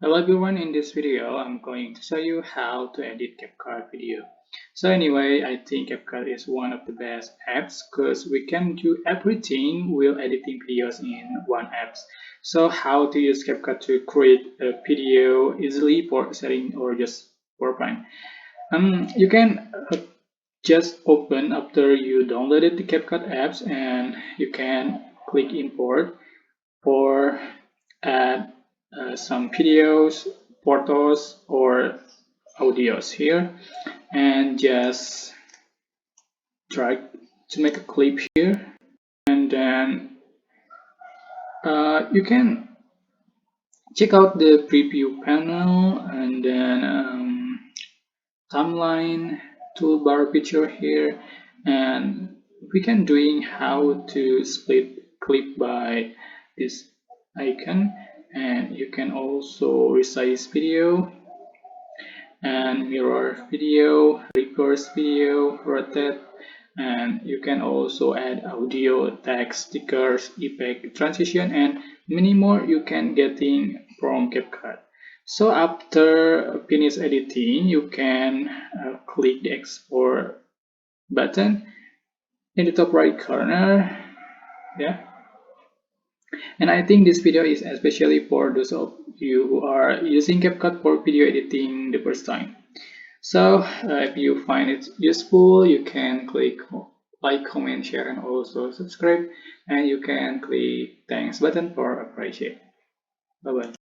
Hello everyone, in this video I'm going to show you how to edit CapCut video. So anyway, I think CapCut is one of the best apps because we can do everything while editing videos in one app. So how to use CapCut to create a video easily for sharing or just for fun. You can just open after you downloaded the CapCut apps and you can click import or add some videos, photos, or audios here, and just drag to make a clip here, and then you can check out the preview panel, and then timeline toolbar picture here, and we can doing how to split clip by this icon, and you can also resize video and mirror video, reverse video, rotate, and you can also add audio, text, stickers, effect, transition, and many more you can getting from CapCut. So after finish editing, you can click the export button in the top right corner. Yeah, and I think this video is especially for those of you who are using CapCut for video editing the first time. So if you find it useful, you can click like, comment, share, and also subscribe. And you can click thanks button for appreciate. Bye bye.